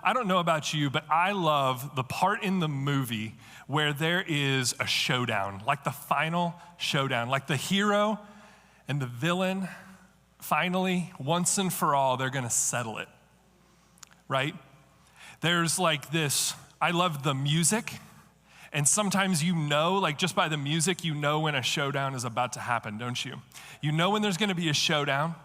I don't know about you, but I love the part in the movie where there is a showdown, like the final showdown, like the hero and the villain, finally, once and for all, they're gonna settle it, right? There's like this, I love the music, and sometimes like just by the music, when a showdown is about to happen, don't you? You know when there's gonna be a showdown,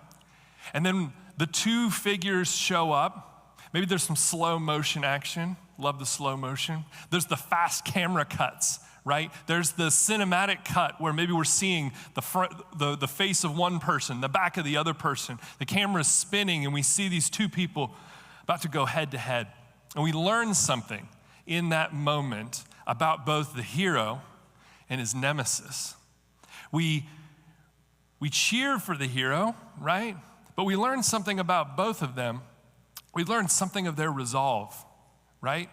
and then the two figures show up. Maybe there's some slow motion action. Love the slow motion. There's the fast camera cuts, right? There's the cinematic cut where maybe we're seeing the face of one person, the back of the other person. The camera's spinning and we see these two people about to go head to head. And we learn something in that moment about both the hero and his nemesis. We cheer for the hero, right? But we learn something about both of them. We learn something of their resolve, right?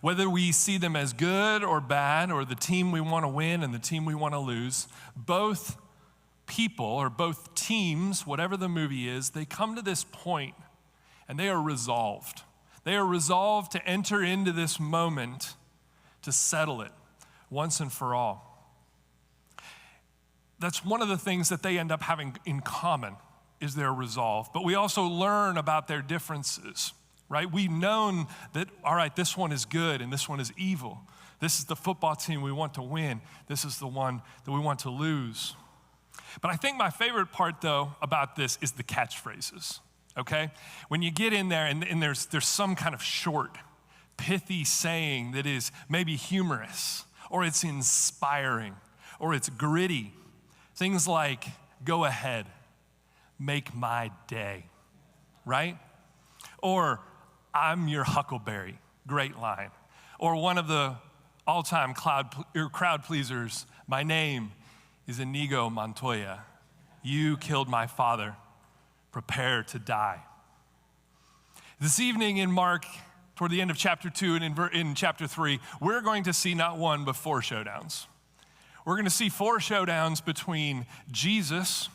Whether we see them as good or bad, or the team we want to win and the team we want to lose, both people or both teams, whatever the movie is, they come to this point and they are resolved. They are resolved to enter into this moment to settle it once and for all. That's one of the things that they end up having in common, is their resolve. But we also learn about their differences, right? We've known that, all right, this one is good and this one is evil. This is the football team we want to win. This is the one that we want to lose. But I think my favorite part, though, about this is the catchphrases, okay? When you get in there and there's some kind of short, pithy saying that is maybe humorous, or it's inspiring, or it's gritty. Things like, go ahead, make my day, right? Or, I'm your huckleberry, great line. Or one of the all-time crowd pleasers, my name is Inigo Montoya. You killed my father, prepare to die. This evening in Mark, toward the end of chapter 2 and in chapter 3, we're going to see not one, but 4 showdowns. We're going to see 4 showdowns between Jesus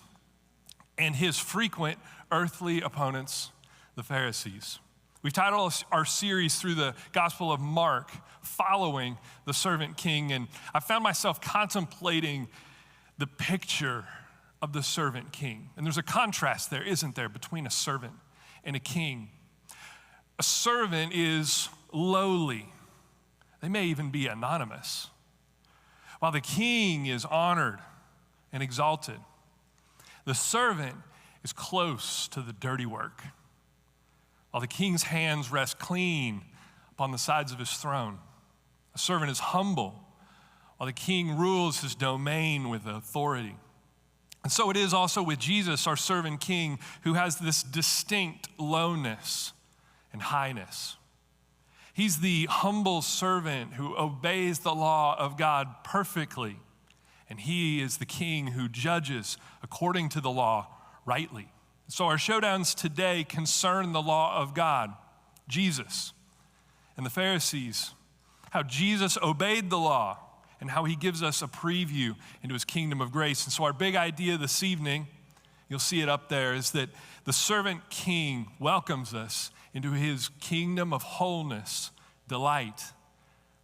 and his frequent earthly opponents, the Pharisees. We've titled our series through the Gospel of Mark, Following the Servant King, and I found myself contemplating the picture of the servant king. And there's a contrast there, isn't there, between a servant and a king. A servant is lowly. They may even be anonymous, while the king is honored and exalted. The servant is close to the dirty work, while the king's hands rest clean upon the sides of his throne. A servant is humble, while the king rules his domain with authority. And so it is also with Jesus, our servant king, who has this distinct lowness and highness. He's the humble servant who obeys the law of God perfectly. And he is the king who judges according to the law rightly. So our showdowns today concern the law of God, Jesus, and the Pharisees, how Jesus obeyed the law and how he gives us a preview into his kingdom of grace. And so our big idea this evening, you'll see it up there, is that the servant king welcomes us into his kingdom of wholeness, delight,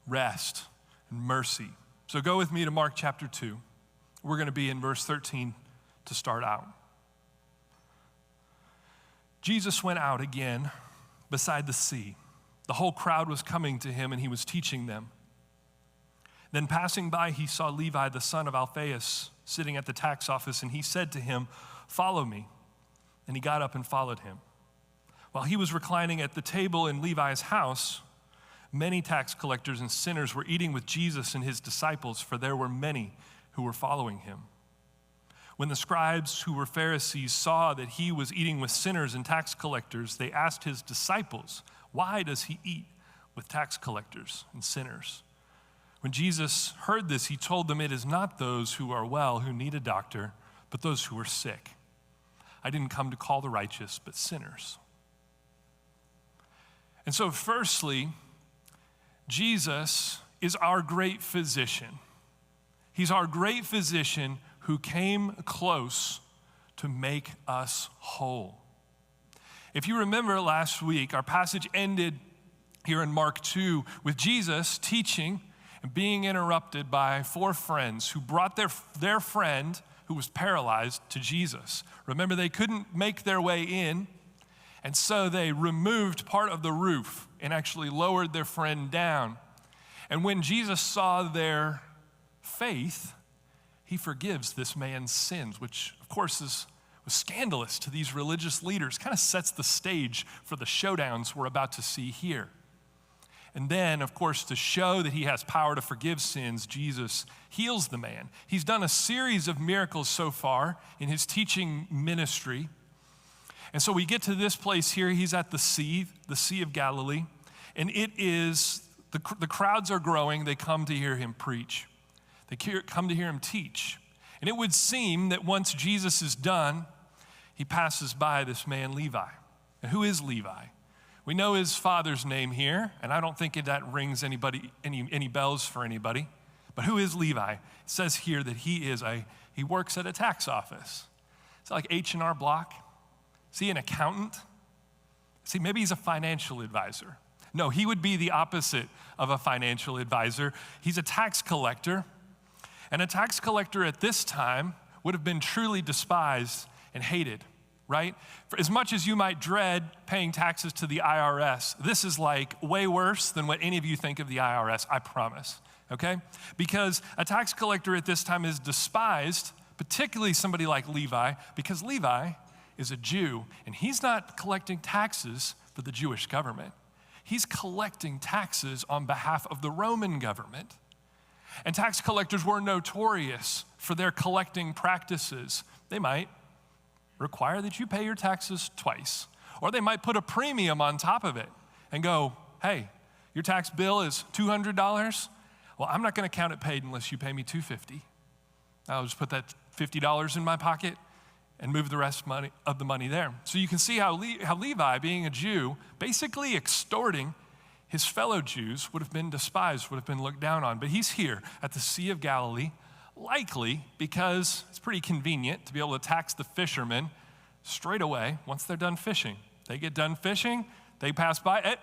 rest, and mercy. So go with me to Mark chapter 2. We're going to be in verse 13 to start out. Jesus went out again beside the sea. The whole crowd was coming to him, and he was teaching them. Then passing by, he saw Levi, the son of Alphaeus, sitting at the tax office, and he said to him, "Follow me." And he got up and followed him. While he was reclining at the table in Levi's house, many tax collectors and sinners were eating with Jesus and his disciples, for there were many who were following him. When the scribes who were Pharisees saw that he was eating with sinners and tax collectors, they asked his disciples, "Why does he eat with tax collectors and sinners?" When Jesus heard this, he told them, "It is not those who are well who need a doctor, but those who are sick. I didn't come to call the righteous, but sinners." And so firstly, Jesus is our great physician. He's our great physician who came close to make us whole. If you remember last week, our passage ended here in Mark 2 with Jesus teaching and being interrupted by 4 friends who brought their friend who was paralyzed to Jesus. Remember, they couldn't make their way in, and so they removed part of the roof and actually lowered their friend down. And when Jesus saw their faith, he forgives this man's sins, which of course was scandalous to these religious leaders, kind of sets the stage for the showdowns we're about to see here. And then, of course, to show that he has power to forgive sins, Jesus heals the man. He's done a series of miracles so far in his teaching ministry. And so we get to this place here. He's at the Sea of Galilee. And it is, the crowds are growing. They come to hear him preach. They come to hear him teach. And it would seem that once Jesus is done, he passes by this man, Levi. And who is Levi? We know his father's name here, and I don't think that rings any bells for anybody. But who is Levi? It says here that he works at a tax office. Is it like H&R Block? Is he an accountant? See, maybe he's a financial advisor. No, he would be the opposite of a financial advisor. He's a tax collector, and a tax collector at this time would have been truly despised and hated. Right? For as much as you might dread paying taxes to the IRS, this is like way worse than what any of you think of the IRS, I promise, okay? Because a tax collector at this time is despised, particularly somebody like Levi, because Levi is a Jew, and he's not collecting taxes for the Jewish government. He's collecting taxes on behalf of the Roman government. And tax collectors were notorious for their collecting practices. They might require that you pay your taxes twice. Or they might put a premium on top of it and go, hey, your tax bill is $200. Well, I'm not going to count it paid unless you pay me $250. I'll just put that $50 in my pocket and move the rest of the money there. So you can see how Levi, being a Jew, basically extorting his fellow Jews, would have been despised, would have been looked down on. But he's here at the Sea of Galilee, likely because it's pretty convenient to be able to tax the fishermen straight away once they're done fishing. They get done fishing, they pass by,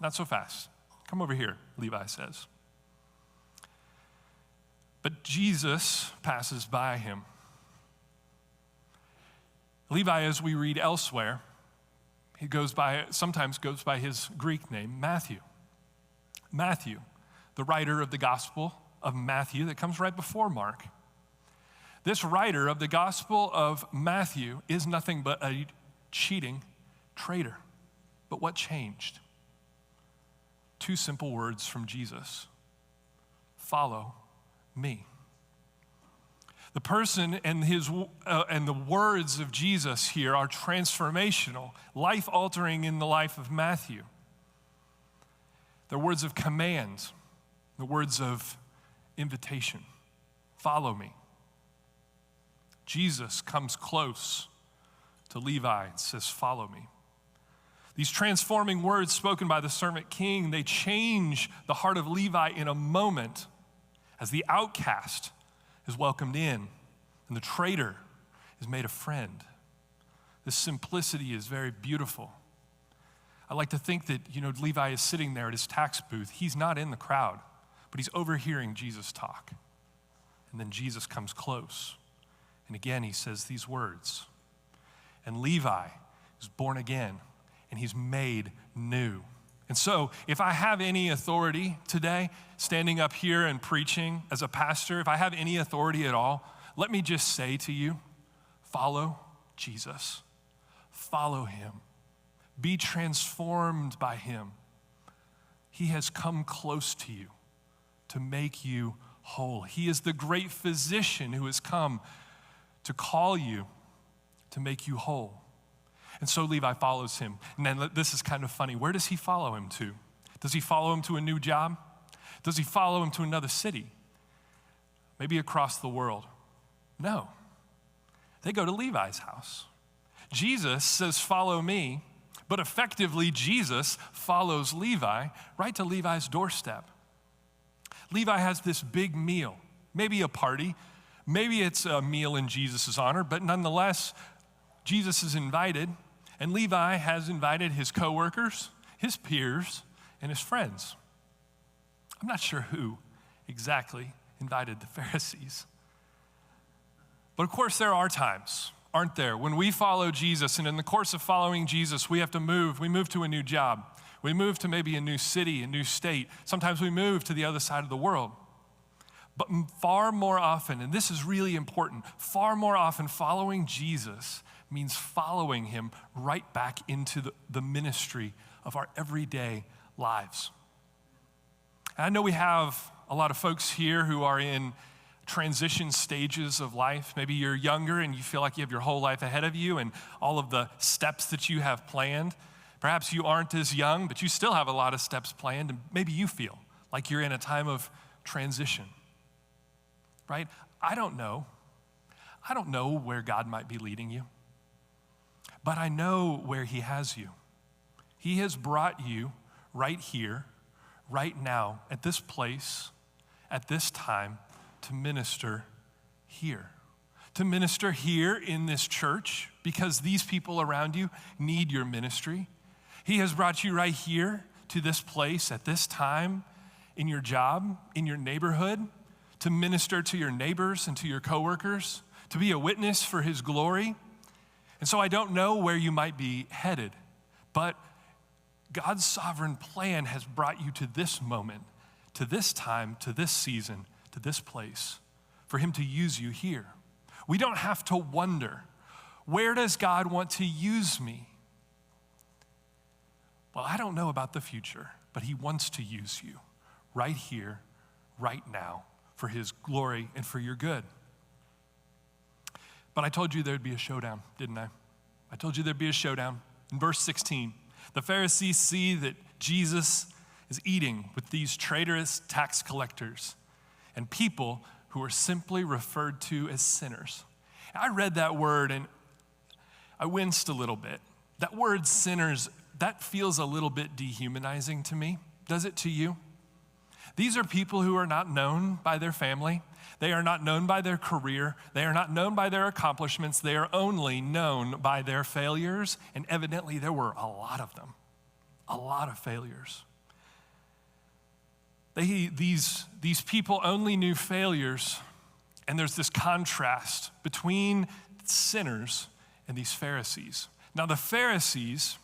not so fast. Come over here, Levi says. But Jesus passes by him. Levi, as we read elsewhere, he sometimes goes by his Greek name, Matthew. Matthew, the writer of the Gospel of Matthew that comes right before Mark. This writer of the Gospel of Matthew is nothing but a cheating traitor. But what changed? 2 simple words from Jesus. Follow me. The person and the words of Jesus here are transformational, life-altering in the life of Matthew. They're words of command, the words of invitation. Follow me. Jesus comes close to Levi and says, follow me. These transforming words spoken by the servant king, they change the heart of Levi in a moment as the outcast is welcomed in and the traitor is made a friend. This simplicity is very beautiful. I like to think that, Levi is sitting there at his tax booth. He's not in the crowd, but he's overhearing Jesus talk. And then Jesus comes close. And again, he says these words. And Levi is born again, and he's made new. And so, if I have any authority today, standing up here and preaching as a pastor, if I have any authority at all, let me just say to you, follow Jesus. Follow him. Be transformed by him. He has come close to you to make you whole. He is the great physician who has come to call you to make you whole. And so Levi follows him. And then this is kind of funny. Where does he follow him to? Does he follow him to a new job? Does he follow him to another city? Maybe across the world? No. They go to Levi's house. Jesus says, follow me, but effectively Jesus follows Levi right to Levi's doorstep. Levi has this big meal, maybe a party, maybe it's a meal in Jesus' honor, but nonetheless, Jesus is invited, and Levi has invited his coworkers, his peers, and his friends. I'm not sure who exactly invited the Pharisees. But of course, there are times, aren't there, when we follow Jesus, and in the course of following Jesus, we have to move. We move to a new job. We move to maybe a new city, a new state. Sometimes we move to the other side of the world. But far more often, and this is really important, far more often following Jesus means following him right back into the ministry of our everyday lives. And I know we have a lot of folks here who are in transition stages of life. Maybe you're younger and you feel like you have your whole life ahead of you and all of the steps that you have planned. Perhaps you aren't as young, but you still have a lot of steps planned, and maybe you feel like you're in a time of transition, right? I don't know where God might be leading you, but I know where he has you. He has brought you right here, right now, at this place, at this time, to minister here. To minister here in this church, because these people around you need your ministry. He has brought you right here to this place at this time, in your job, in your neighborhood, to minister to your neighbors and to your coworkers, to be a witness for his glory. And so I don't know where you might be headed, but God's sovereign plan has brought you to this moment, to this time, to this season, to this place, for him to use you here. We don't have to wonder, where does God want to use me? Well, I don't know about the future, but he wants to use you right here, right now, for his glory and for your good. But I told you there'd be a showdown, didn't I? I told you there'd be a showdown. In verse 16, the Pharisees see that Jesus is eating with these traitorous tax collectors and people who are simply referred to as sinners. I read that word and I winced a little bit. That word sinners, that feels a little bit dehumanizing to me. Does it to you? These are people who are not known by their family. They are not known by their career. They are not known by their accomplishments. They are only known by their failures. And evidently there were a lot of them, a lot of failures. These people only knew failures, and there's this contrast between sinners and these Pharisees. Now the Pharisees,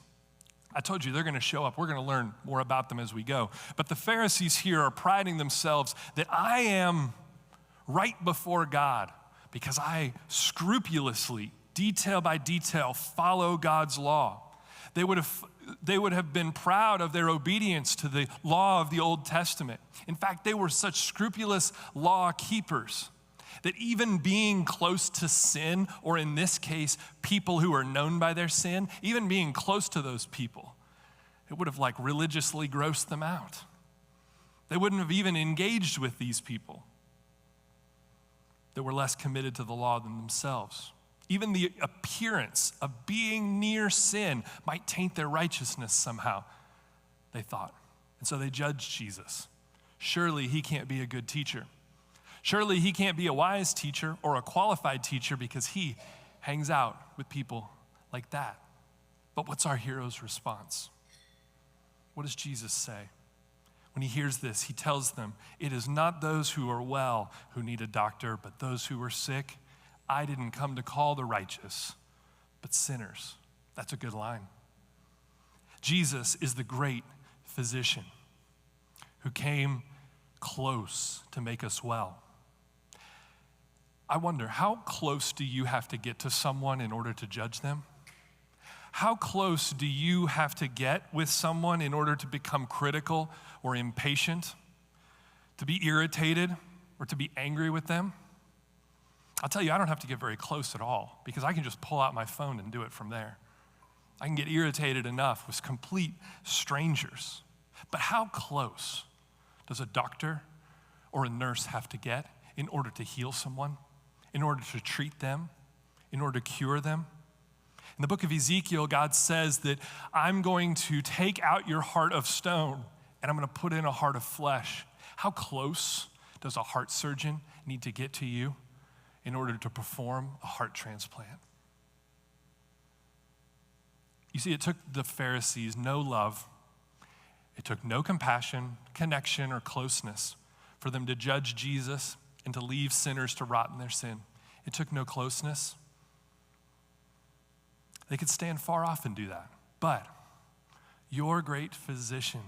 I told you they're going to show up. We're going to learn more about them as we go. But the Pharisees here are priding themselves that I am right before God because I scrupulously, detail by detail, follow God's law. They would have been proud of their obedience to the law of the Old Testament. In fact, they were such scrupulous law keepers that even being close to sin, or in this case, people who are known by their sin, even being close to those people, it would have like religiously grossed them out. They wouldn't have even engaged with these people that were less committed to the law than themselves. Even the appearance of being near sin might taint their righteousness somehow, they thought. And so they judged Jesus. Surely he can't be a good teacher. Surely he can't be a wise teacher or a qualified teacher because he hangs out with people like that. But what's our hero's response? What does Jesus say? When he hears this, he tells them, it is not those who are well who need a doctor, but those who are sick. I didn't come to call the righteous, but sinners. That's a good line. Jesus is the great physician who came close to make us well. I wonder, how close do you have to get to someone in order to judge them? How close do you have to get with someone in order to become critical or impatient, to be irritated or to be angry with them? I'll tell you, I don't have to get very close at all because I can just pull out my phone and do it from there. I can get irritated enough with complete strangers. But how close does a doctor or a nurse have to get in order to heal someone, in order to treat them, in order to cure them? In the book of Ezekiel, God says that I'm going to take out your heart of stone and I'm going to put in a heart of flesh. How close does a heart surgeon need to get to you in order to perform a heart transplant? You see, it took the Pharisees no love It took no compassion, connection, or closeness for them to judge Jesus and to leave sinners to rot in their sin. It took no closeness. They could stand far off and do that. But your great physician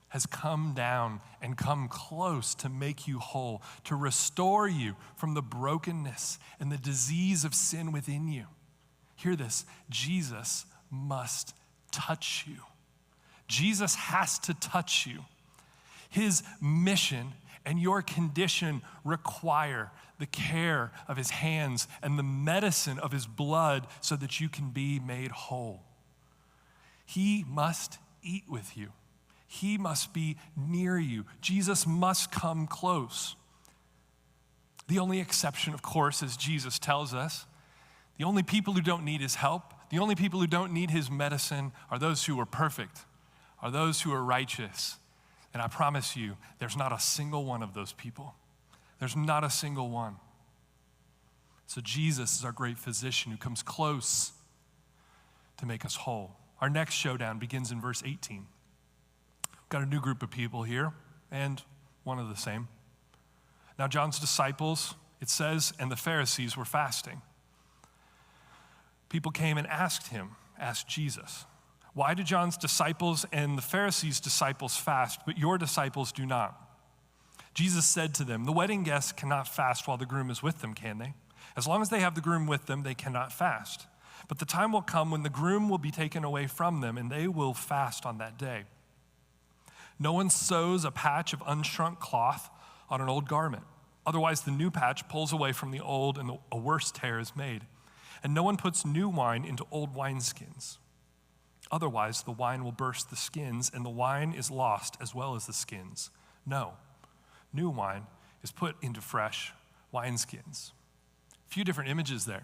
has come down and come close to make you whole, to restore you from the brokenness and the disease of sin within you. Hear this, Jesus must touch you. Jesus has to touch you. His mission and your condition require the care of his hands and the medicine of his blood so that you can be made whole. He must eat with you. He must be near you. Jesus must come close. The only exception, of course, as Jesus tells us, the only people who don't need his help, the only people who don't need his medicine are those who are perfect, are those who are righteous. And I promise you, there's not a single one of those people. There's not a single one. So Jesus is our great physician who comes close to make us whole. Our next showdown begins in verse 18. We've got a new group of people here, and one of the same. Now John's disciples, it says, and the Pharisees were fasting. People came and asked Jesus, why do John's disciples and the Pharisees' disciples fast, but your disciples do not? Jesus said to them, the wedding guests cannot fast while the groom is with them, can they? As long as they have the groom with them, they cannot fast. But the time will come when the groom will be taken away from them, and they will fast on that day. No one sews a patch of unshrunk cloth on an old garment. Otherwise, the new patch pulls away from the old, and a worse tear is made. And no one puts new wine into old wineskins. Otherwise, the wine will burst the skins, and the wine is lost as well as the skins. No, new wine is put into fresh wineskins. A few different images there.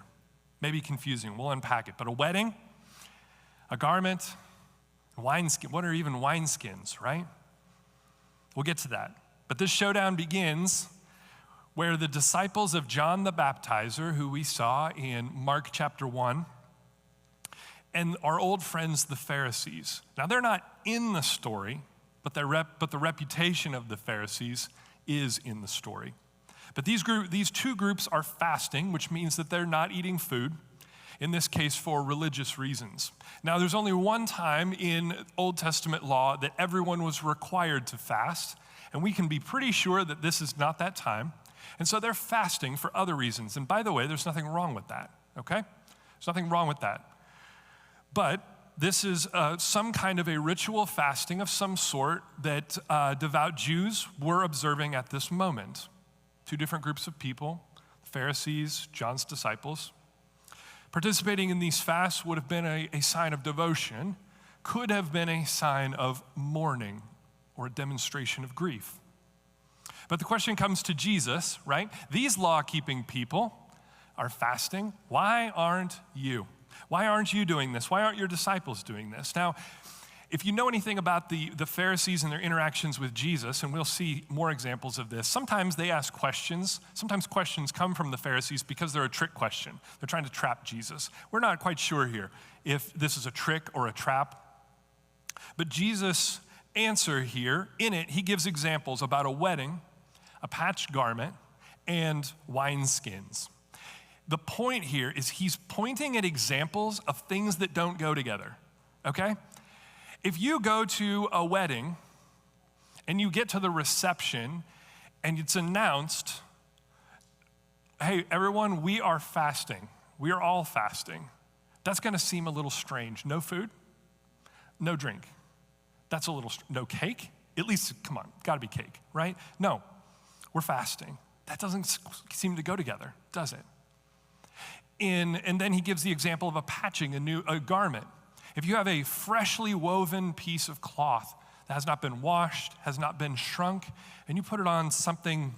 Maybe confusing. We'll unpack it. But a wedding, a garment, wineskin. What are even wineskins, right? We'll get to that. But this showdown begins where the disciples of John the Baptizer, who we saw in Mark chapter 1, and our old friends, the Pharisees. Now, they're not in the story, but the reputation of the Pharisees is in the story. But these two groups are fasting, which means that they're not eating food, in this case for religious reasons. Now, there's only one time in Old Testament law that everyone was required to fast, and we can be pretty sure that this is not that time. And so they're fasting for other reasons. And by the way, there's nothing wrong with that, okay? There's nothing wrong with that. But this is some kind of a ritual fasting of some sort that devout Jews were observing at this moment. Two different groups of people, the Pharisees, John's disciples. Participating in these fasts would have been a sign of devotion, could have been a sign of mourning or a demonstration of grief. But the question comes to Jesus, right? These law-keeping people are fasting. Why aren't you? Why aren't you doing this? Why aren't your disciples doing this? Now, if you know anything about the Pharisees and their interactions with Jesus, and we'll see more examples of this, sometimes they ask questions. Sometimes questions come from the Pharisees because they're a trick question. They're trying to trap Jesus. We're not quite sure here if this is a trick or a trap. But Jesus' answer here, in it, he gives examples about a wedding, a patched garment, and wineskins. The point here is he's pointing at examples of things that don't go together, okay? If you go to a wedding and you get to the reception and it's announced, hey, everyone, we are fasting. We are all fasting. That's gonna seem a little strange. No food, no drink. That's a little, no cake? At least, come on, gotta be cake, right? No, we're fasting. That doesn't seem to go together, does it? And then he gives the example of patching a garment. If you have a freshly woven piece of cloth that has not been washed, has not been shrunk, and you put it on something,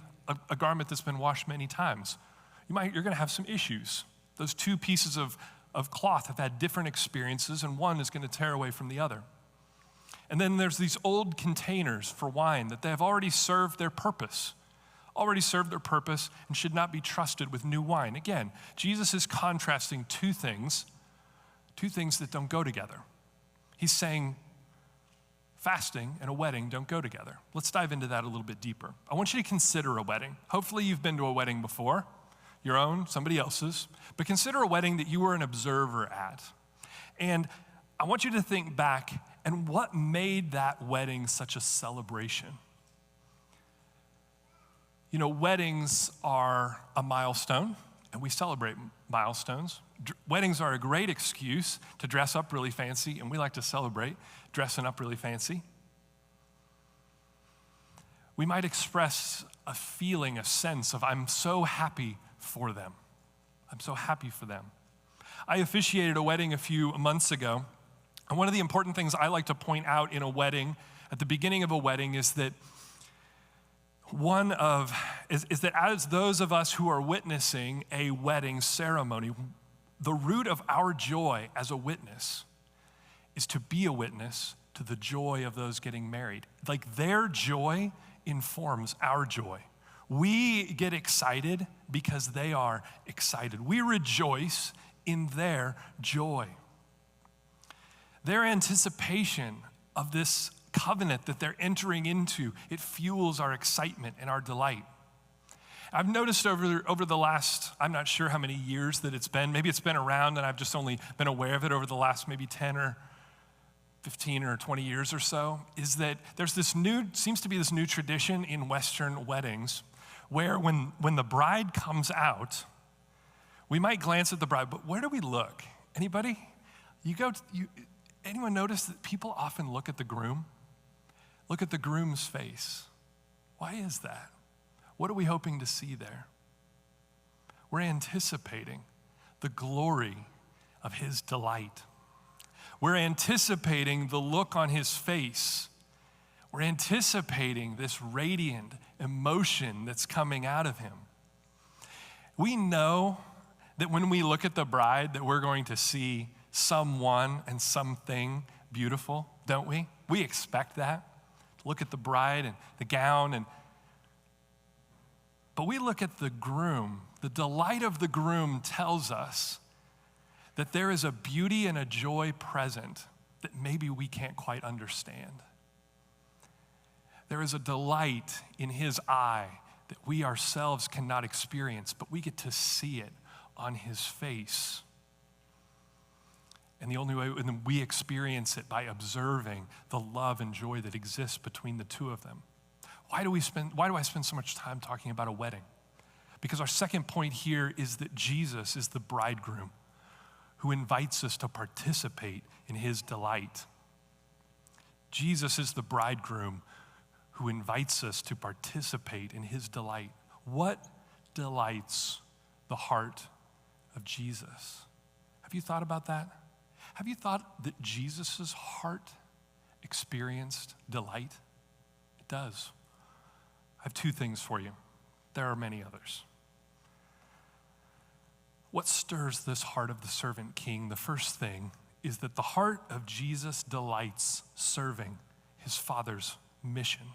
a garment that's been washed many times, you're gonna have some issues. Those two pieces of cloth have had different experiences, and one is gonna tear away from the other. And then there's these old containers for wine that they have already served their purpose and should not be trusted with new wine. Again, Jesus is contrasting two things that don't go together. He's saying fasting and a wedding don't go together. Let's dive into that a little bit deeper. I want you to consider a wedding. Hopefully you've been to a wedding before, your own, somebody else's, but consider a wedding that you were an observer at. And I want you to think back and what made that wedding such a celebration. You know, weddings are a milestone, and we celebrate milestones. Weddings are a great excuse to dress up really fancy, and we like to celebrate dressing up really fancy. We might express a feeling, a sense of, I'm so happy for them. I'm so happy for them. I officiated a wedding a few months ago, and one of the important things I like to point out in a wedding, at the beginning of a wedding, is that as those of us who are witnessing a wedding ceremony, the root of our joy as a witness is to be a witness to the joy of those getting married. Like their joy informs our joy. We get excited because they are excited. We rejoice in their joy. Their anticipation of this covenant that they're entering into, it fuels our excitement and our delight. I've noticed over the last, I'm not sure how many years that it's been, maybe it's been around and I've just only been aware of it over the last maybe 10 or 15 or 20 years or so, is that there's seems to be this new tradition in Western weddings where when the bride comes out, we might glance at the bride, but where do we look? Anybody? Anyone notice that people often look at the groom? Look at the groom's face. Why is that? What are we hoping to see there? We're anticipating the glory of his delight. We're anticipating the look on his face. We're anticipating this radiant emotion that's coming out of him. We know that when we look at the bride that we're going to see someone and something beautiful, don't we? We expect that. Look at the bride and the gown, but we look at the groom. The delight of the groom tells us that there is a beauty and a joy present that maybe we can't quite understand. There is a delight in his eye that we ourselves cannot experience, but we get to see it on his face. And the only way we experience it by observing the love and joy that exists between the two of them. Why do I spend so much time talking about a wedding? Because our second point here is that Jesus is the bridegroom who invites us to participate in his delight. Jesus is the bridegroom who invites us to participate in his delight. What delights the heart of Jesus? Have you thought about that? Have you thought that Jesus' heart experienced delight? It does. I have two things for you. There are many others. What stirs this heart of the servant king? The first thing is that the heart of Jesus delights serving his Father's mission.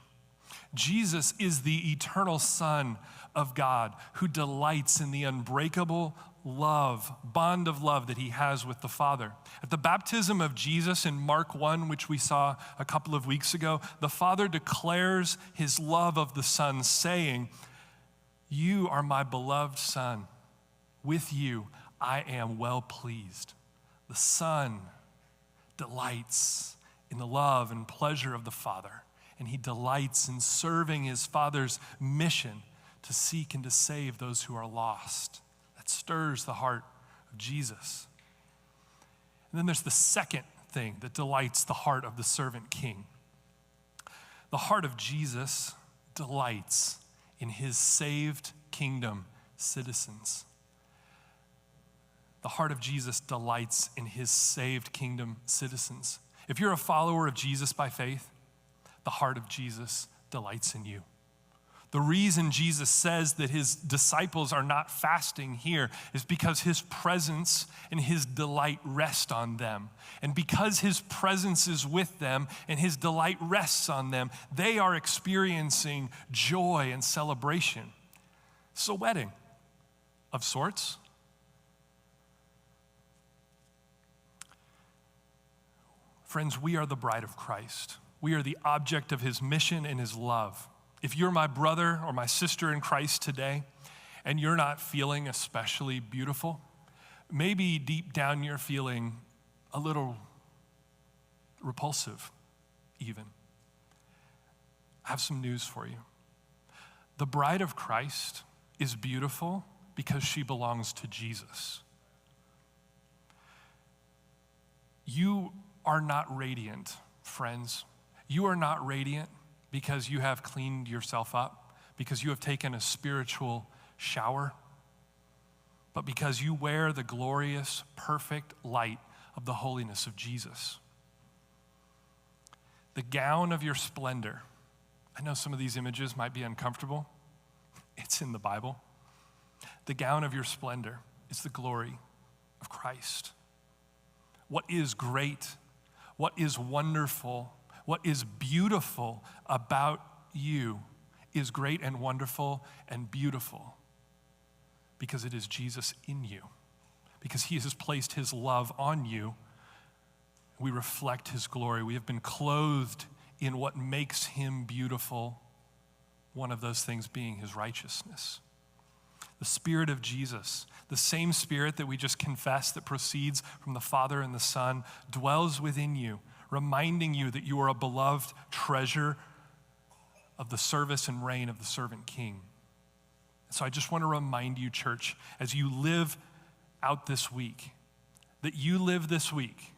Jesus is the eternal Son of God who delights in the unbreakable bond of love that he has with the Father. At the baptism of Jesus in Mark 1, which we saw a couple of weeks ago, the Father declares his love of the Son, saying, "You are my beloved Son. With you I am well pleased." The Son delights in the love and pleasure of the Father, and he delights in serving his Father's mission to seek and to save those who are lost. That stirs the heart of Jesus. And then there's the second thing that delights the heart of the servant king. The heart of Jesus delights in his saved kingdom citizens. The heart of Jesus delights in his saved kingdom citizens. If you're a follower of Jesus by faith, the heart of Jesus delights in you. The reason Jesus says that his disciples are not fasting here is because his presence and his delight rest on them. And because his presence is with them and his delight rests on them, they are experiencing joy and celebration. It's a wedding of sorts. Friends, we are the bride of Christ. We are the object of his mission and his love. If you're my brother or my sister in Christ today, and you're not feeling especially beautiful, maybe deep down you're feeling a little repulsive even. I have some news for you. The bride of Christ is beautiful because she belongs to Jesus. You are not radiant, friends. You are not radiant because you have cleaned yourself up, because you have taken a spiritual shower, but because you wear the glorious, perfect light of the holiness of Jesus. The gown of your splendor. I know some of these images might be uncomfortable. It's in the Bible. The gown of your splendor is the glory of Christ. What is great, what is wonderful, what is beautiful about you is great and wonderful and beautiful because it is Jesus in you, because he has placed his love on you. We reflect his glory. We have been clothed in what makes him beautiful, one of those things being his righteousness. The Spirit of Jesus, the same Spirit that we just confessed that proceeds from the Father and the Son, dwells within you, reminding you that you are a beloved treasure of the service and reign of the servant king. So I just want to remind you, church, as you live out this week, that you live this week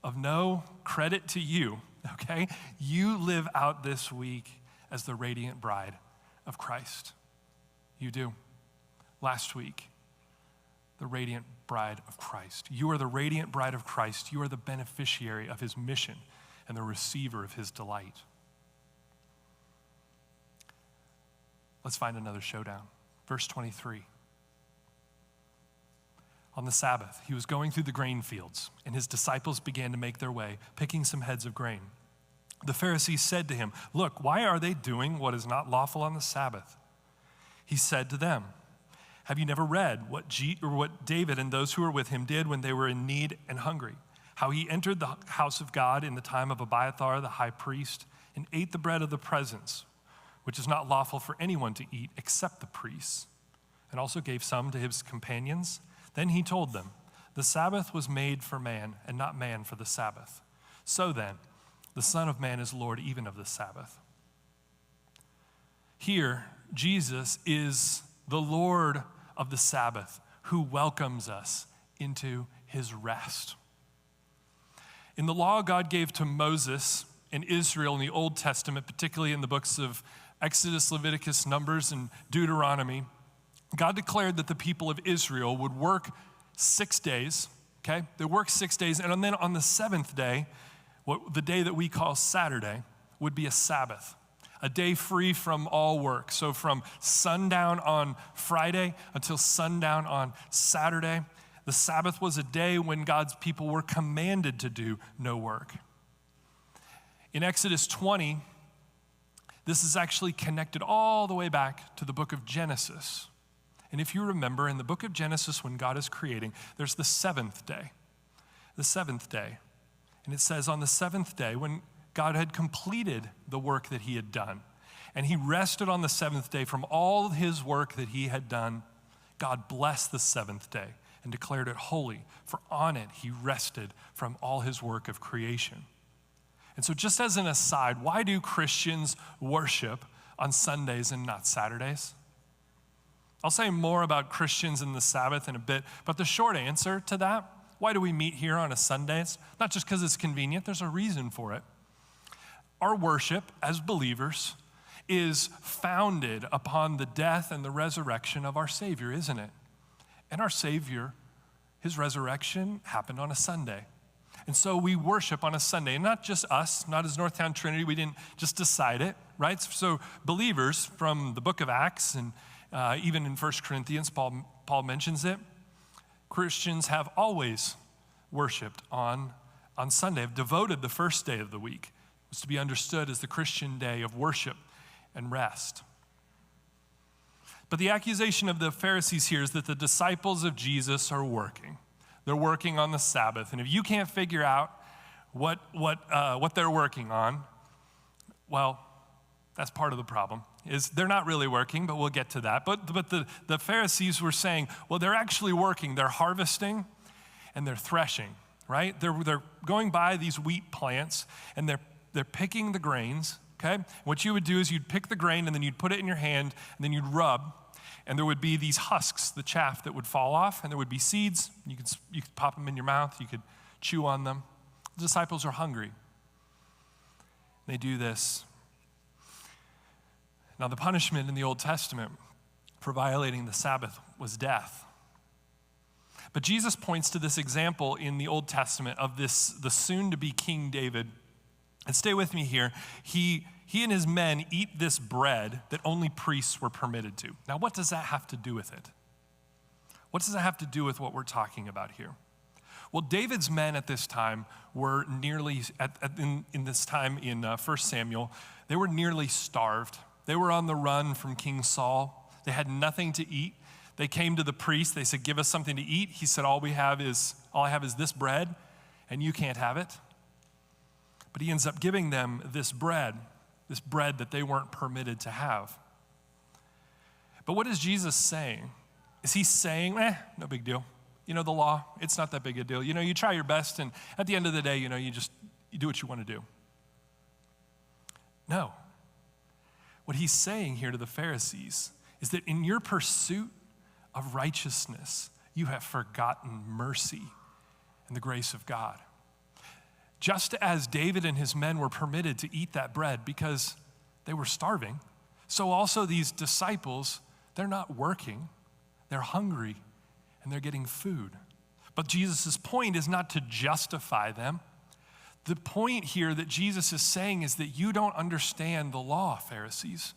of no credit to you, okay? You live out this week as the radiant bride of Christ. You do. Last week, the radiant bride of Christ. You are the radiant bride of Christ. You are the beneficiary of his mission and the receiver of his delight. Let's find another showdown. Verse 23. On the Sabbath, he was going through the grain fields, and his disciples began to make their way, picking some heads of grain. The Pharisees said to him, "Look, why are they doing what is not lawful on the Sabbath?" He said to them, "Have you never read what David and those who were with him did when they were in need and hungry? How he entered the house of God in the time of Abiathar the high priest and ate the bread of the presence, which is not lawful for anyone to eat except the priests, and also gave some to his companions. Then he told them, the Sabbath was made for man and not man for the Sabbath. So then, the Son of Man is Lord even of the Sabbath." Here, Jesus is the Lord of the Sabbath who welcomes us into his rest. In the law God gave to Moses and Israel in the Old Testament, particularly in the books of Exodus, Leviticus, Numbers, and Deuteronomy, God declared that the people of Israel would work 6 days, okay? They work 6 days, and then on the seventh day, the day that we call Saturday, would be a Sabbath, a day free from all work. So from sundown on Friday until sundown on Saturday, the Sabbath was a day when God's people were commanded to do no work. In Exodus 20, this is actually connected all the way back to the book of Genesis. And if you remember, in the book of Genesis, when God is creating, there's the seventh day. The seventh day. And it says on the seventh day, when God had completed the work that he had done, and he rested on the seventh day from all his work that he had done, God blessed the seventh day and declared it holy, for on it he rested from all his work of creation. And so just as an aside, why do Christians worship on Sundays and not Saturdays? I'll say more about Christians and the Sabbath in a bit, but the short answer to that, why do we meet here on a Sundays? Not just because it's convenient, there's a reason for it. Our worship as believers is founded upon the death and the resurrection of our Savior, isn't it? And our Savior, his resurrection happened on a Sunday. And so we worship on a Sunday, and not just us, not as Northtown Trinity, we didn't just decide it, right? So believers from the book of Acts and even in 1 Corinthians, Paul mentions it, Christians have always worshiped on Sunday, have devoted the first day of the week. It was to be understood as the Christian day of worship and rest. But the accusation of the Pharisees here is that the disciples of Jesus are working. They're working on the Sabbath. And if you can't figure out what they're working on, well, that's part of the problem, is they're not really working, but we'll get to that. But the Pharisees were saying, well, they're actually working. They're harvesting and they're threshing, right? They're going by these wheat plants and they're picking the grains, okay? What you would do is you'd pick the grain and then you'd put it in your hand and then you'd rub, and there would be these husks, the chaff that would fall off, and there would be seeds. You could pop them in your mouth. You could chew on them. The disciples are hungry. They do this. Now, the punishment in the Old Testament for violating the Sabbath was death. But Jesus points to this example in the Old Testament of the soon-to-be King David. And stay with me here. He and his men eat this bread that only priests were permitted to. Now, what does that have to do with it? What does that have to do with what we're talking about here? Well, David's men at this time were nearly, in this time in 1 Samuel, they were nearly starved. They were on the run from King Saul. They had nothing to eat. They came to the priest. They said, give us something to eat. He said, all I have is this bread, and you can't have it. But he ends up giving them this bread that they weren't permitted to have. But what is Jesus saying? Is he saying, no big deal. You know, the law, it's not that big a deal. You know, you try your best, and at the end of the day, you know, you do what you want to do. No. What he's saying here to the Pharisees is that in your pursuit of righteousness, you have forgotten mercy and the grace of God. Just as David and his men were permitted to eat that bread because they were starving, so also these disciples, they're not working, they're hungry, and they're getting food. But Jesus' point is not to justify them. The point here that Jesus is saying is that you don't understand the law, Pharisees.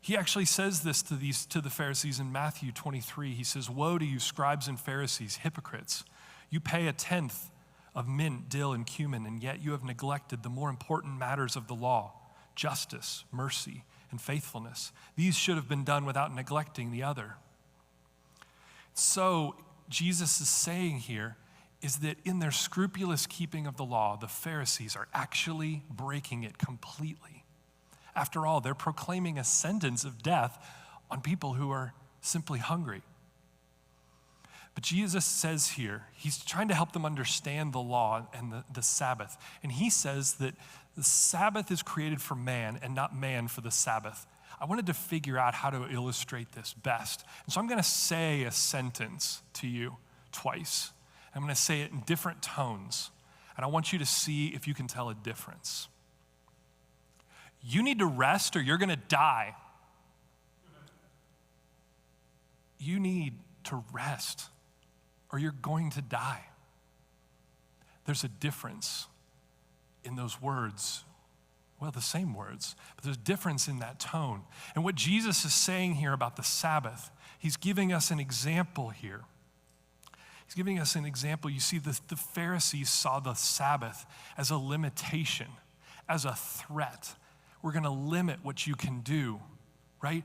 He actually says this to the Pharisees in Matthew 23. He says, woe to you, scribes and Pharisees, hypocrites. You pay a tenth of mint, dill, and cumin, and yet you have neglected the more important matters of the law, justice, mercy, and faithfulness. These should have been done without neglecting the other. So Jesus is saying here is that in their scrupulous keeping of the law, the Pharisees are actually breaking it completely. After all, they're proclaiming a sentence of death on people who are simply hungry. But Jesus says here, he's trying to help them understand the law and the Sabbath. And he says that the Sabbath is created for man and not man for the Sabbath. I wanted to figure out how to illustrate this best. And so I'm going to say a sentence to you twice. I'm going to say it in different tones. And I want you to see if you can tell a difference. You need to rest or you're going to die. You need to rest or you're going to die. There's a difference in those words. Well, the same words, but there's a difference in that tone. And what Jesus is saying here about the Sabbath, he's giving us an example here. He's giving us an example. You see, the Pharisees saw the Sabbath as a limitation, as a threat. We're going to limit what you can do, right?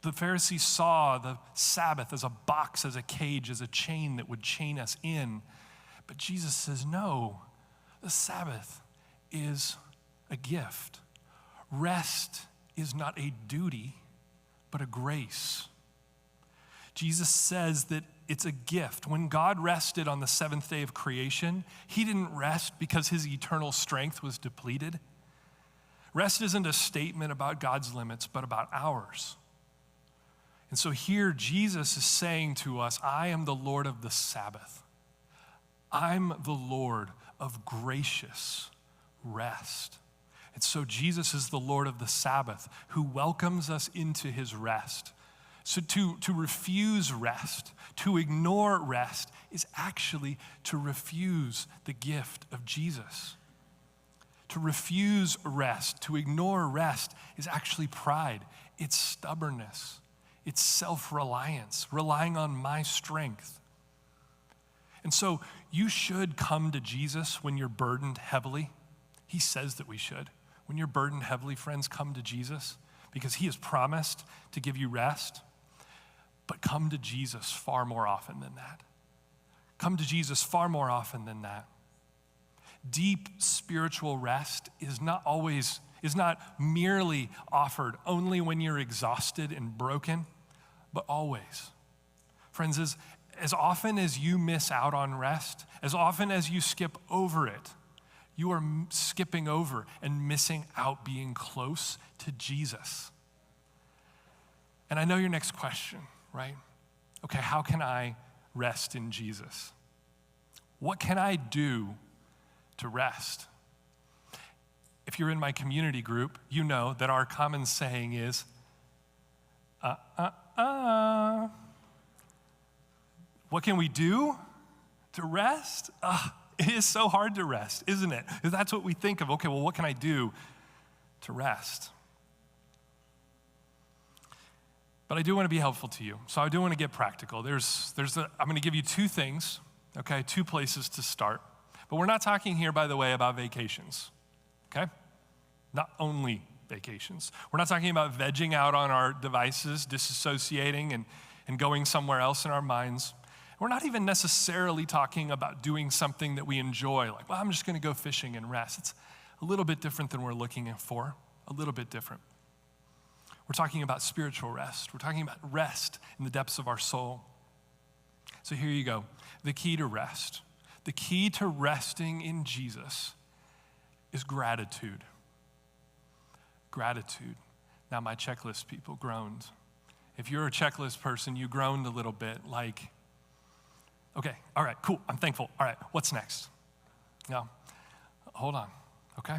The Pharisees saw the Sabbath as a box, as a cage, as a chain that would chain us in. But Jesus says, no, the Sabbath is a gift. Rest is not a duty, but a grace. Jesus says that it's a gift. When God rested on the seventh day of creation, he didn't rest because his eternal strength was depleted. Rest isn't a statement about God's limits, but about ours. And so here Jesus is saying to us, I am the Lord of the Sabbath. I'm the Lord of gracious rest. And so Jesus is the Lord of the Sabbath who welcomes us into his rest. So to refuse rest, to ignore rest, is actually to refuse the gift of Jesus. To refuse rest, to ignore rest is actually pride. It's stubbornness. It's self-reliance, relying on my strength. And so you should come to Jesus when you're burdened heavily. He says that we should. When you're burdened heavily, friends, come to Jesus because he has promised to give you rest. But come to Jesus far more often than that. Come to Jesus far more often than that. deep spiritual rest is not merely offered only when you're exhausted and broken, but always. Friends, as often as you miss out on rest, as often as you skip over it, you are skipping over and missing out being close to Jesus. And I know your next question, right? Okay, how can I rest in Jesus? What can I do to rest? If you're in my community group, you know that our common saying is, What can we do to rest? It is so hard to rest, isn't it? Because that's what we think of. Okay, well, what can I do to rest? But I do want to be helpful to you. So I do want to get practical. I'm going to give you two things, okay, two places to start. But we're not talking here, by the way, about vacations, okay? Not only vacations. We're not talking about vegging out on our devices, disassociating and going somewhere else in our minds. We're not even necessarily talking about doing something that we enjoy, like, well, I'm just going to go fishing and rest. It's a little bit different than we're looking for, a little bit different. We're talking about spiritual rest. We're talking about rest in the depths of our soul. So here you go. The key to rest. The key to resting in Jesus is gratitude. Gratitude. Now, my checklist people groaned. If you're a checklist person, you groaned a little bit like, okay, all right, cool, I'm thankful. All right, what's next? Now, hold on, okay?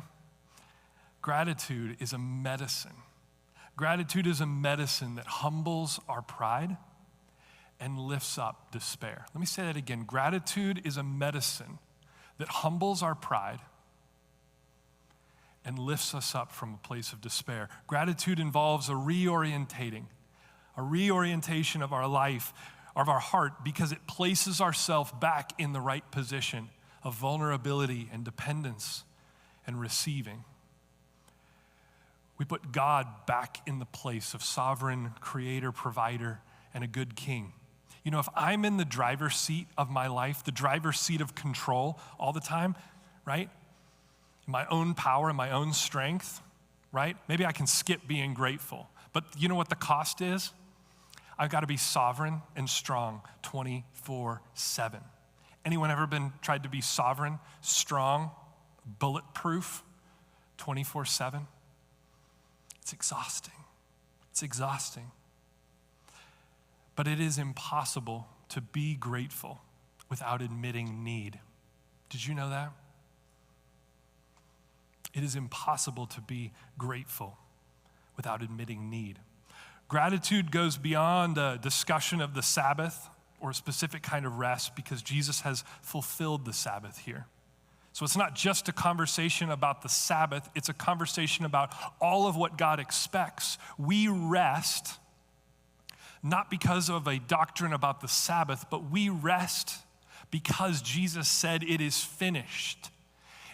Gratitude is a medicine. Gratitude is a medicine that humbles our pride and lifts up despair. Let me say that again. Gratitude is a medicine that humbles our pride and lifts us up from a place of despair. Gratitude involves a reorientation of our life, of our heart, because it places ourselves back in the right position of vulnerability and dependence and receiving. We put God back in the place of sovereign creator, provider, and a good king. You know, if I'm in the driver's seat of my life, the driver's seat of control all the time, right? My own power and my own strength, right? Maybe I can skip being grateful. But you know what the cost is? I've got to be sovereign and strong 24/7. Anyone ever tried to be sovereign, strong, bulletproof 24/7? It's exhausting. It's exhausting. But it is impossible to be grateful without admitting need. Did you know that? It is impossible to be grateful without admitting need. Gratitude goes beyond a discussion of the Sabbath or a specific kind of rest because Jesus has fulfilled the Sabbath here. So it's not just a conversation about the Sabbath, it's a conversation about all of what God expects. We rest not because of a doctrine about the Sabbath, but we rest because Jesus said it is finished.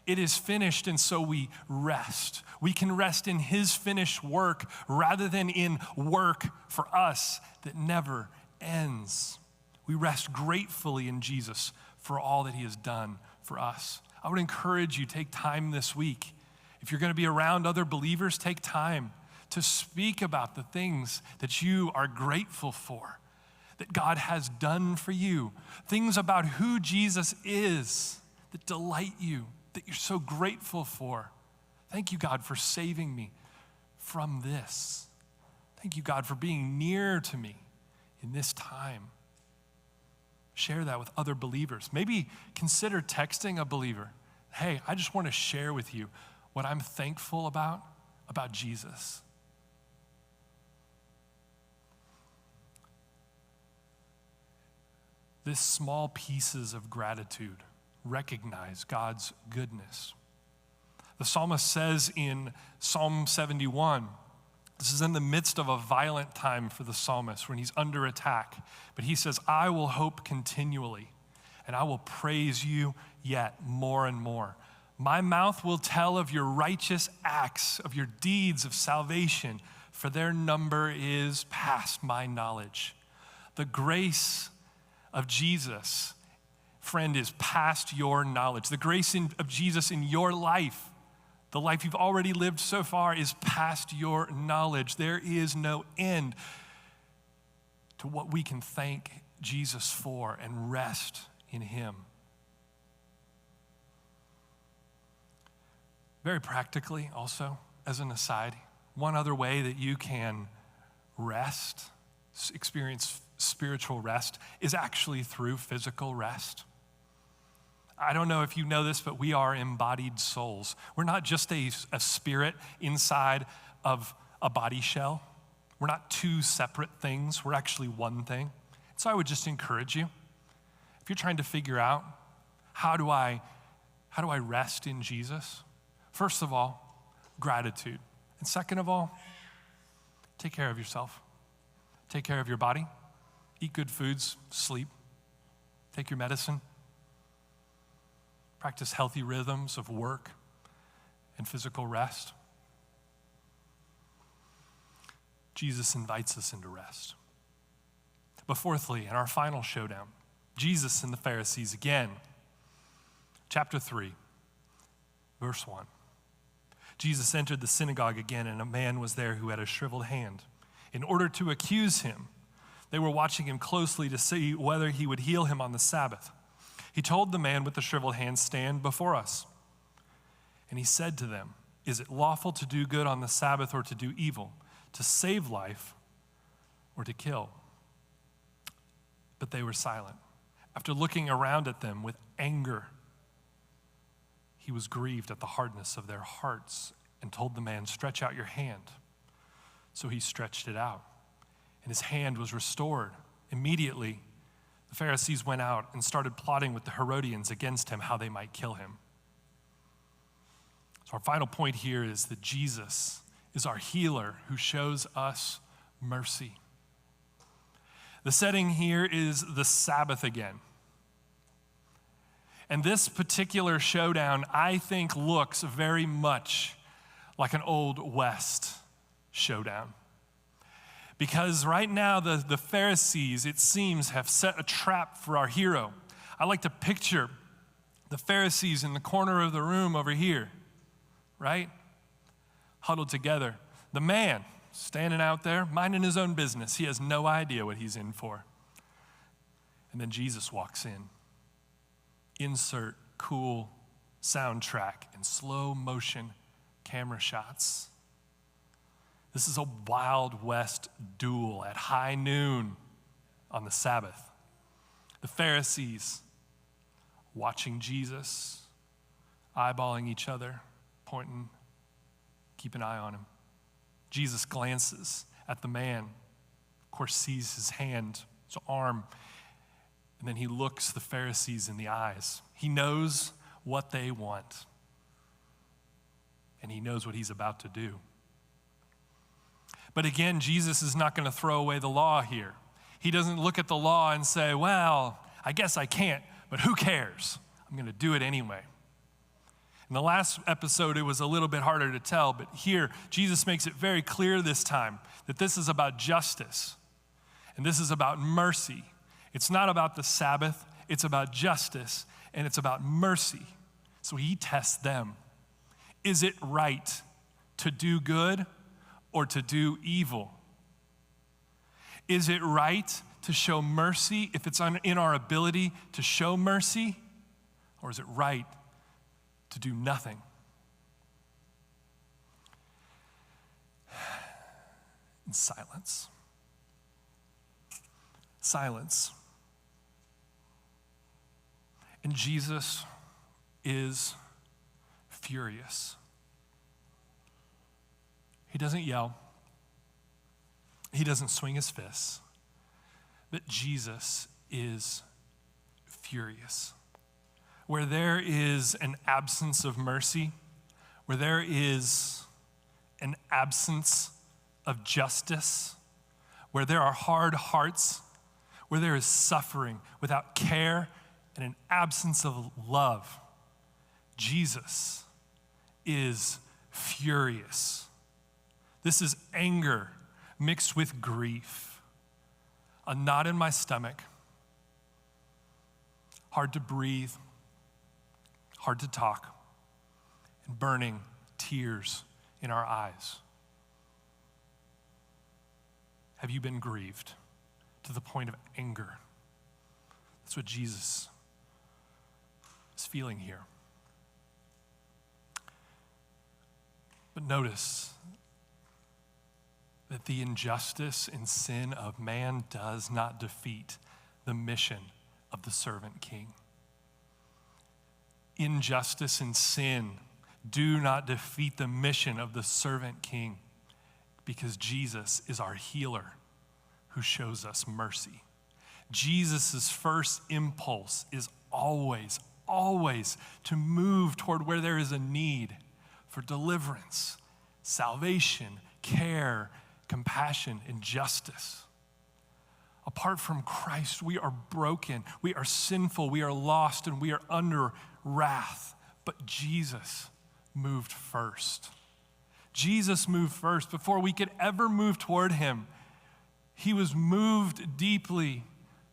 It is finished, and so we rest. We can rest in his finished work rather than in work for us that never ends. We rest gratefully in Jesus for all that he has done for us. I would encourage you, take time this week. If you're going to be around other believers, take time to speak about the things that you are grateful for, that God has done for you, things about who Jesus is that delight you, that you're so grateful for. Thank you, God, for saving me from this. Thank you, God, for being near to me in this time. Share that with other believers. Maybe consider texting a believer. Hey, I just want to share with you what I'm thankful about Jesus. This small pieces of gratitude recognize God's goodness. The psalmist says in Psalm 71, this is in the midst of a violent time for the psalmist when he's under attack, but he says, I will hope continually, and I will praise you yet more and more. My mouth will tell of your righteous acts, of your deeds of salvation, for their number is past my knowledge. The grace of Jesus friend, is past your knowledge. The grace of Jesus in your life, the life you've already lived so far, is past your knowledge. There is no end to what we can thank Jesus for and rest in him. Very practically, also, as an aside, one other way that you can rest, experience spiritual rest, is actually through physical rest. I don't know if you know this, but we are embodied souls. We're not just a spirit inside of a body shell. We're not two separate things. We're actually one thing. So I would just encourage you, if you're trying to figure out, how do I rest in Jesus? First of all, gratitude. And second of all, take care of yourself. Take care of your body. Eat good foods, sleep. Take your medicine. Practice healthy rhythms of work and physical rest. Jesus invites us into rest. But fourthly, in our final showdown, Jesus and the Pharisees again. Chapter 3, verse 1. Jesus entered the synagogue again, and a man was there who had a shriveled hand. In order to accuse him, they were watching him closely to see whether he would heal him on the Sabbath. He told the man with the shriveled hand, "Stand before us." And he said to them, "Is it lawful to do good on the Sabbath or to do evil, to save life or to kill?" But they were silent. After looking around at them with anger, he was grieved at the hardness of their hearts and told the man, "Stretch out your hand." So he stretched it out, and his hand was restored. Immediately, the Pharisees went out and started plotting with the Herodians against him, how they might kill him. So our final point here is that Jesus is our healer who shows us mercy. The setting here is the Sabbath again. And this particular showdown, I think, looks very much like an Old West showdown. Because right now, the Pharisees, it seems, have set a trap for our hero. I like to picture the Pharisees in the corner of the room over here, right? Huddled together. The man standing out there, minding his own business. He has no idea what he's in for. And then Jesus walks in. Insert cool soundtrack and slow motion camera shots. This is a Wild West duel at high noon on the Sabbath. The Pharisees watching Jesus, eyeballing each other, pointing, keep an eye on him. Jesus glances at the man, of course sees his hand, his arm, and then he looks the Pharisees in the eyes. He knows what they want, and he knows what he's about to do. But again, Jesus is not going to throw away the law here. He doesn't look at the law and say, well, I guess I can't, but who cares? I'm going to do it anyway. In the last episode, it was a little bit harder to tell, but here, Jesus makes it very clear this time that this is about justice, and this is about mercy. It's not about the Sabbath, it's about justice, and it's about mercy. So he tests them. Is it right to do good or to do evil? Is it right to show mercy if it's in our ability to show mercy? Or is it right to do nothing? In silence. Silence. And Jesus is furious. He doesn't yell. He doesn't swing his fists. But Jesus is furious. Where there is an absence of mercy, where there is an absence of justice, where there are hard hearts, where there is suffering without care and an absence of love, Jesus is furious. This is anger mixed with grief, a knot in my stomach, hard to breathe, hard to talk, and burning tears in our eyes. Have you been grieved to the point of anger? That's what Jesus is feeling here. But notice that the injustice and sin of man does not defeat the mission of the servant king. Injustice and sin do not defeat the mission of the servant king, because Jesus is our healer who shows us mercy. Jesus' first impulse is always to move toward where there is a need for deliverance, salvation, care, compassion, and justice. Apart from Christ, we are broken, we are sinful, we are lost, and we are under wrath. But Jesus moved first. Jesus moved first. Before we could ever move toward him, he was moved deeply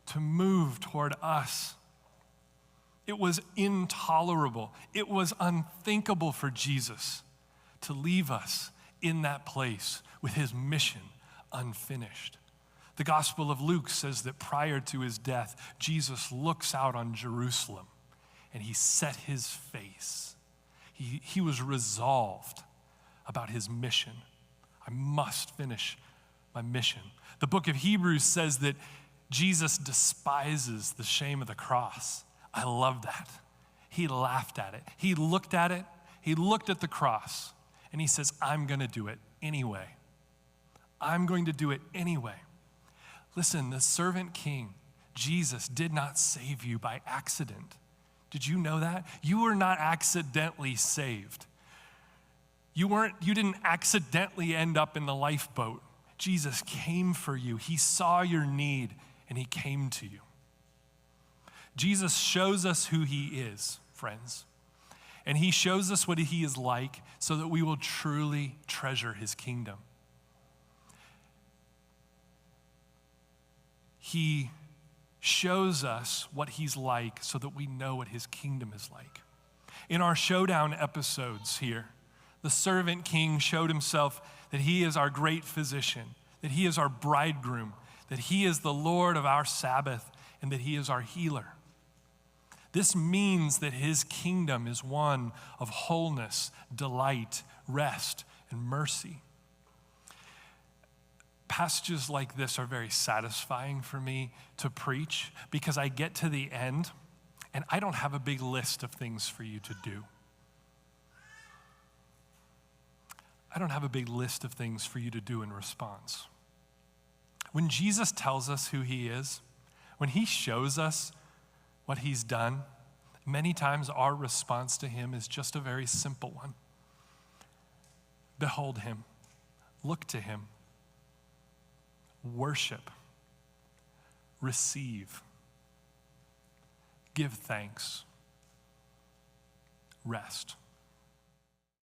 to move toward us. It was intolerable. It was unthinkable for Jesus to leave us in that place with his mission unfinished. The Gospel of Luke says that prior to his death, Jesus looks out on Jerusalem and he set his face. He was resolved about his mission. I must finish my mission. The book of Hebrews says that Jesus despises the shame of the cross. I love that. He laughed at it. He looked at it. He looked at the cross and he says, I'm going to do it anyway. I'm going to do it anyway. Listen, the servant king, Jesus, did not save you by accident. Did you know that? You were not accidentally saved. You didn't accidentally end up in the lifeboat. Jesus came for you. He saw your need and he came to you. Jesus shows us who he is, friends. And he shows us what he is like so that we will truly treasure his kingdom. He shows us what he's like so that we know what his kingdom is like. In our showdown episodes here, the servant king showed himself that he is our great physician, that he is our bridegroom, that he is the Lord of our Sabbath, and that he is our healer. This means that his kingdom is one of wholeness, delight, rest, and mercy. Passages like this are very satisfying for me to preach because I get to the end and I don't have a big list of things for you to do. I don't have a big list of things for you to do in response. When Jesus tells us who he is, when he shows us what he's done, many times our response to him is just a very simple one. Behold him, look to him, worship, receive, give thanks, rest.